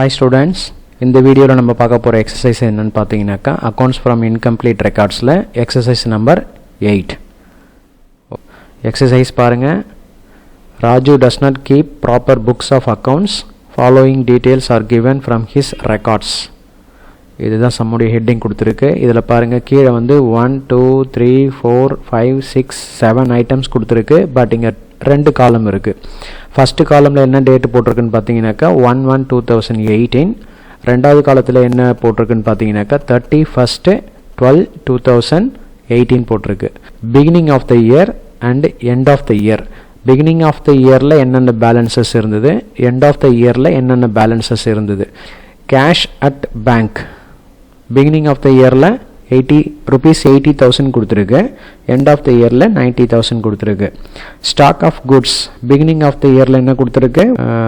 Hi students, இந்த வீடியோவில் நம்ம பார்க்க போகிற எக்ஸசைஸ் என்னன்னு பார்த்தீங்கன்னாக்கா அக்கௌண்ட்ஸ் ஃப்ரம் இன்கம்ப்ளீட் ரெக்கார்ட்ஸில் எக்ஸசைஸ் நம்பர் 8. எக்ஸசைஸ் பாருங்கள். Raju does not keep proper books of accounts. Following details are given from his records. இதுதான் சம்முடைய ஹெட்டிங் கொடுத்துருக்கு. இதில் பாருங்கள், கீழே வந்து 1 2 3 4 5 6 7 ஐட்டம்ஸ் கொடுத்துருக்கு. பட் இங்கே 2 காலம் இருக்குது. ஃபஸ்ட்டு காலமில் என்ன டேட்டு போட்டிருக்குன்னு பார்த்தீங்கன்னாக்கா 1/1/2018. ரெண்டாவது காலத்தில் என்ன போட்டிருக்குன்னு பார்த்தீங்கன்னாக்கா 31/12/2018 போட்டிருக்கு. Beginning of the year and end of the year. Beginning of the இயரில் என்னென்ன பேலன்சஸ் இருந்தது, எண்ட் ஆஃப் த இயரில் என்னென்ன பேலன்சஸ் இருந்தது. Cash at bank beginning of the இயரில் ₹80,000 கொடுத்துருக்கு. எண்ட் ஆஃப் த இயரில் 90,000 கொடுத்துருக்கு. Stock of goods beginning of the இயரில் என்ன கொடுத்துருக்கு,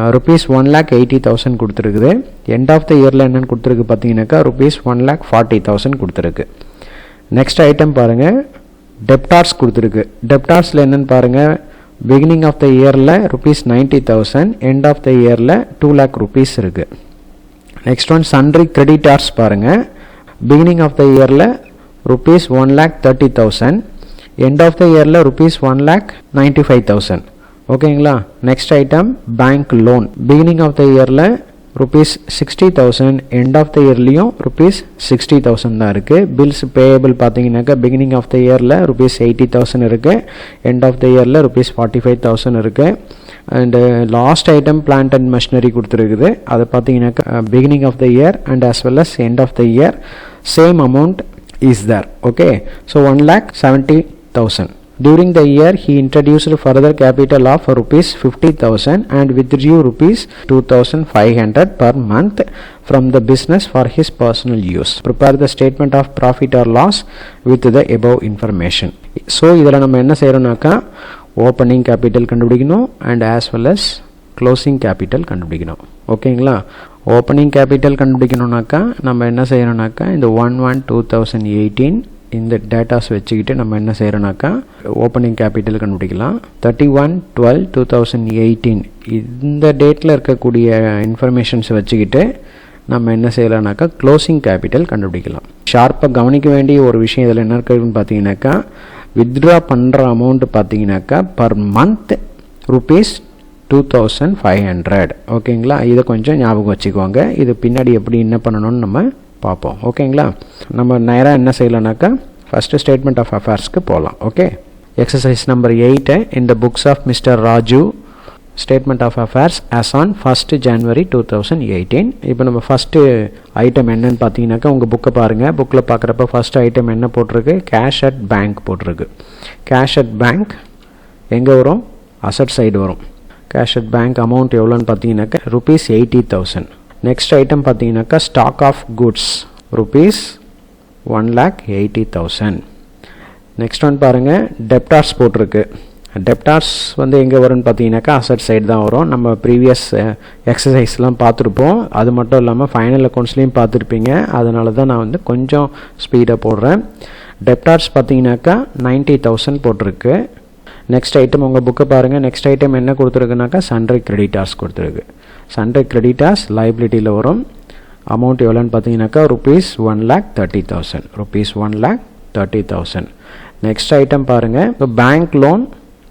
₹1,80,000 கொடுத்துருக்குது. எண்ட் ஆஃப் த இயரில் என்னென்னு கொடுத்துருக்கு பார்த்தீங்கன்னாக்கா ₹1,40,000 கொடுத்துருக்கு. நெக்ஸ்ட் ஐட்டம் பாருங்கள், டெப்டார்ஸ் கொடுத்துருக்கு. டெப்டார்ஸில் என்னென்னு பாருங்கள், பிகினிங் ஆஃப் த இயரில் ₹90,000, எண்ட் ஆஃப் த இயரில் ₹2,00,000 இருக்குது. நெக்ஸ்ட் ஒன் சன்ட்ரி கிரெடிட்டார்ஸ் பாருங்கள். பிகினிங் ஆஃப் த இயரில் ₹1,30,000, எண்ட் ஆஃப் த இயரில் ₹1,95,000. ஓகேங்களா. Next item bank loan. Beginning of the இயரில் ₹60,000, எண்ட் ஆஃப் த இயர்லேயும் ₹60,000 தான் இருக்குது. பில்ஸ் பேயபிள் பார்த்தீங்கன்னாக்கா பிகினிங் ஆஃப் த இயரில் ₹80,000 இருக்குது, எண்ட் ஆஃப் த இயரில் ₹45,000 இருக்குது. And last item plant and machinery கொடுத்துருக்குது. அது பார்த்தீங்கன்னாக்கா beginning of the year and as well as end of the year same amount is there. Okay, so 1,70,000. During the year he introduced further capital of ₹50,000 and withdrew ₹2,500 per month from the business for his personal use. Prepare the statement of profit or loss with the above information. So இதில் நம்ம என்ன செய்கிறோம்னாக்கா opening capital கண்டுபிடிக்கணும் and as well as closing capital கண்டுபிடிக்கணும். ஓகேங்களா. Opening capital கண்டுபிடிக்கணும்னாக்கா நம்ம என்ன செய்யணும்னாக்கா இந்த 1/1/2018 இந்த டேட்டாஸ் வச்சுக்கிட்டு நம்ம என்ன செய்கிறோம்னாக்கா ஓப்பனிங் கேபிட்டல் கண்டுபிடிக்கலாம். 31/12/2018 இந்த டேட்டில் இருக்கக்கூடிய இன்ஃபர்மேஷன்ஸ் வச்சுக்கிட்டு நம்ம என்ன செய்யலாம்னாக்கா க்ளோசிங் கேபிட்டல் கண்டுபிடிக்கலாம். ஷார்ப்பாக கவனிக்க வேண்டிய ஒரு விஷயம் இதில் என்ன இருக்குன்னு பார்த்தீங்கன்னாக்கா வித்ட்ரா பண்ணுற அமௌண்ட் பார்த்தீங்கன்னாக்கா பர் மந்த் ₹2,500. ஓகேங்களா. இதை கொஞ்சம் ஞாபகம் வச்சுக்குவாங்க. இது பின்னாடி எப்படி என்ன பண்ணணும்னு நம்ம பார்ப்போம். ஓகேங்களா. நம்ம நேராக என்ன செய்யலாம்னாக்கா ஃபஸ்ட்டு ஸ்டேட்மெண்ட் ஆஃப் அஃபேர்ஸ்க்கு போகலாம். Okay. Exercise number 8 in the books of Mr. Raju. Statement of affairs as on 1st January 2018. இப்போ நம்ம ஃபஸ்ட்டு ஐட்டம் என்னன்னு பார்த்தீங்கன்னாக்கா உங்கள் புக்கை பாருங்கள். புக்கில் பார்க்குறப்ப ஃபஸ்ட்டு ஐட்டம் என்ன போட்டிருக்கு, கேஷ் அட் பேங்க் போட்டிருக்கு. கேஷ் அட் பேங்க் எங்கே வரும், அசட் சைடு வரும். கேஷ் அட் பேங்க் அமௌண்ட் எவ்வளோன்னு பார்த்தீங்கன்னாக்கா ₹80,000. நெக்ஸ்ட் ஐட்டம் பார்த்தீங்கன்னாக்கா stock of goods ₹1,80,000. Next one பாருங்கள், டெப்டார்ஸ் போட்டிருக்கு. டெப்டார்ஸ் வந்து எங்கே வரும்னு பார்த்தீங்கன்னாக்கா அசட் சைடு தான் வரும். நம்ம ப்ரீவியஸ் எக்ஸசைஸ்லாம் பார்த்துருப்போம். அது மட்டும் இல்லாமல் ஃபைனல் அக்கௌண்ட்ஸ்லேயும் பார்த்துருப்பீங்க. அதனால தான் நான் வந்து கொஞ்சம் ஸ்பீடாக போடுறேன். டெப்டார்ஸ் பார்த்தீங்கன்னாக்கா 90,000 போட்டிருக்கு. நெக்ஸ்ட் ஐட்டம் உங்கள் புக்கை பாருங்கள். நெக்ஸ்ட் ஐட்டம் என்ன கொடுத்துருக்குனாக்கா சன்ட்ரி கிரெடிட்டார்ஸ் கொடுத்துருக்கு. சன்ட்ரி கிரெடிட்டார்ஸ் லைபிலிட்டியில் வரும். அமௌண்ட் எவ்வளோன்னு பார்த்தீங்கன்னாக்கா ₹1,30,000. ₹1,30,000. நெக்ஸ்ட் ஐட்டம் பாருங்கள், இப்போ bank loan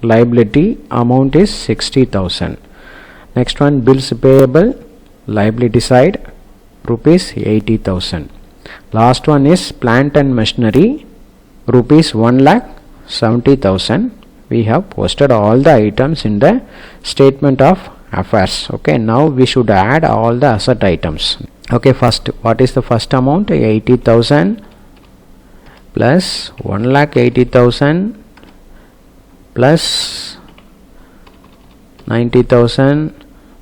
liability amount is ₹60,000. Next one, bills payable liability side ₹80,000. Last one is plant and machinery ₹1,70,000. We have posted all the items in the statement of affairs. Okay, now we should add all the asset items. Okay, first what is the first amount, 80,000 plus 1,80,000 plus 90,000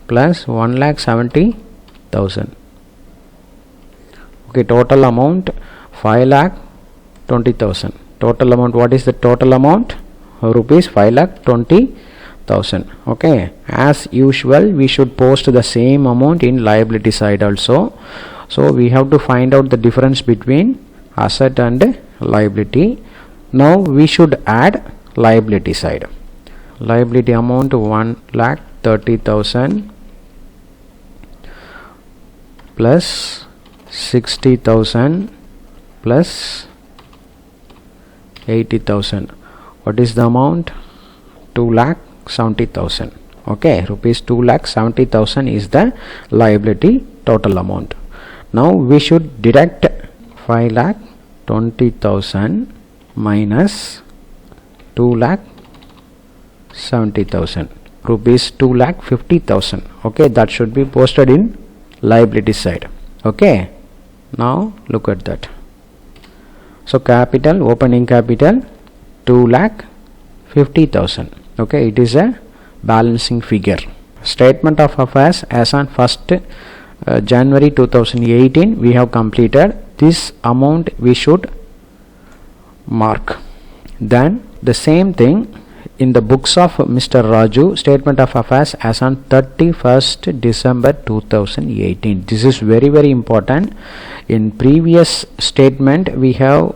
plus 1,70,000. Okay, total amount 5,20,000. Total amount, what is the total amount? ₹5,20,000. Okay, as usual we should post the same amount in liability side also. So we have to find out the difference between asset and liability. Now we should add liability side. Liability amount 1,30,000 plus 60,000 plus 80,000. What is the amount? 2,70,000. Okay, rupees 2,70,000 is the liability total amount. Now we should deduct 5,20,000 minus 2,70,000, rupees 2,50,000. Okay, that should be posted in liability side. Okay, now look at that. So capital, opening capital 2,50,000. Okay, it is a balancing figure. Statement of affairs as on 1st January 2018 we have completed. This amount we should mark. Then the same thing in the books of Mr. Raju, statement of affairs as on 31st December 2018. This is very important. In previous statement we have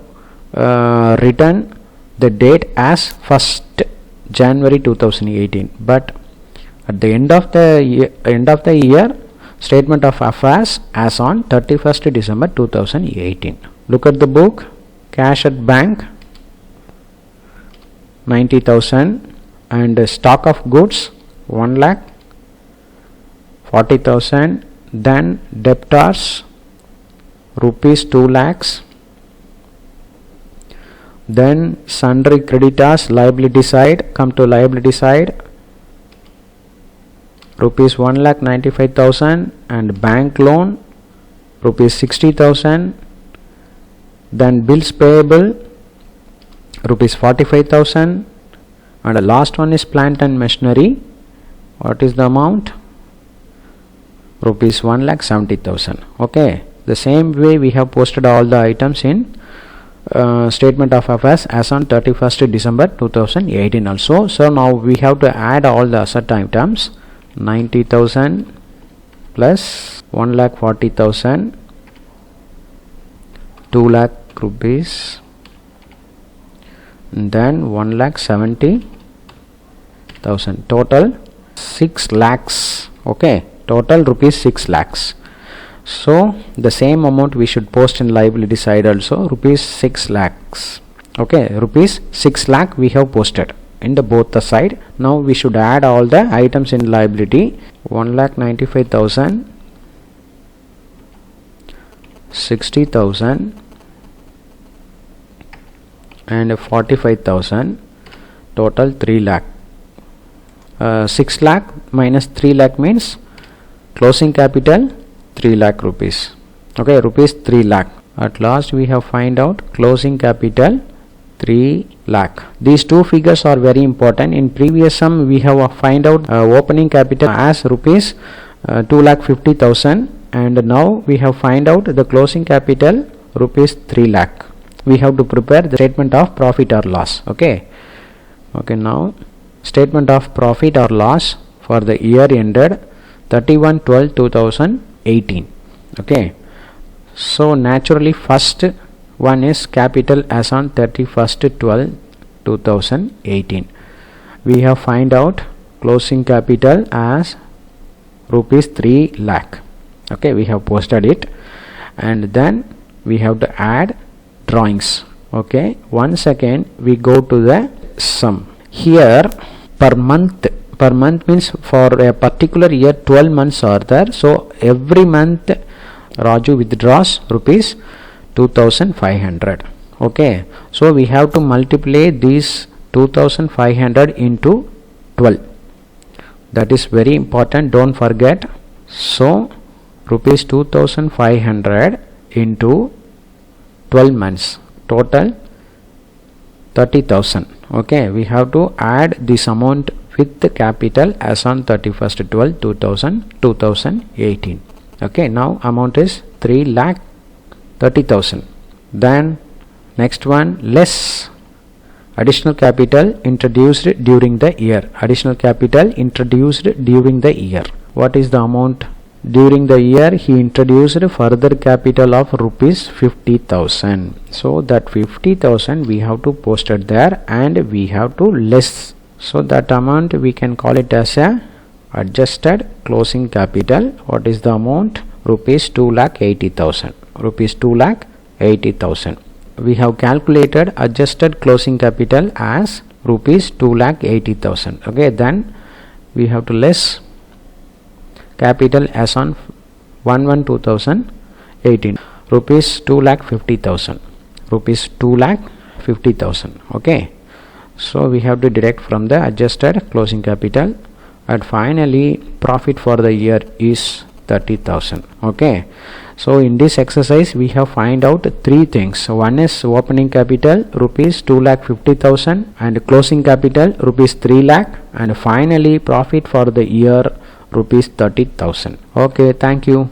written the date as 1st January 2018, but at the end of the year statement of affairs as on 31st December 2018. Look at the book. Cash at bank 90,000 and stock of goods 1,40,000. Then debtors rupees 2 lakhs. Then sundry creditors, liability side, come to liability side, rupees 1,95,000 and bank loan rupees 60,000. Then bills payable rupees 45,000, and the last one is plant and machinery. What is the amount? Rupees 1,70,000. Okay, the same way we have posted all the items in statement of affairs as on 31st December 2018 also. So now we have to add all the asset items. 90,000 plus 1,40,000, 2 lakh rupees, then 1,70,000, total 6 lakhs. Okay, total rupees 6 lakhs. So the same amount we should post in liability side also, rupees 6 lakhs. Okay, rupees 6 lakh we have posted in the both the side. Now we should add all the items in liability. 1,95,000, 60,000 and 45,000, total 3 lakh. 6 lakh minus 3 lakh means closing capital 3 lakh rupees. Okay, rupees 3 lakh. At last we have find out closing capital 3 lakh. These two figures are very important. In previous sum we have find out opening capital as rupees 2,50,000, and now we have find out the closing capital rupees 3 lakh. We have to prepare the statement of profit or loss. Okay, now statement of profit or loss for the year ended 31/12/2018. Okay, so naturally first one is capital as on 31/12/2018. We have find out closing capital as rupees 3 lakh. Okay, we have posted it, and then we have to add drawings. Okay, once again we go to the sum. Here per month means for a particular year 12 months are there. So every month Raju withdraws rupees 2,500. Okay, so we have to multiply these 2,500 into 12. That is very important, don't forget. So rupees 2,500 into 12 months, total 30,000. Okay, we have to add this amount with the capital as on 31/12/2018. Okay, now amount is 3,30,000. Then next one, less additional capital introduced during the year. Additional capital introduced during the year. What is the amount? During the year he introduced further capital of rupees 50,000. So that 50,000 we have to post it there, and we have to less. So that amount we can call it as a adjusted closing capital. What is the amount? rupees 2,80,000. Rupees 2,80,000. We have calculated adjusted closing capital as rupees 2,80,000. Okay, then we have to less capital as on 1/1/2018, rupees 2,50,000. Rupees 2,50,000. Okay, so we have to deduct from the adjusted closing capital, and finally profit for the year is 30,000. Okay, so in this exercise we have find out three things. One is opening capital rupees 2,50,000 and closing capital rupees 3 lakh, and finally profit for the year rupees 30,000. Okay, thank you.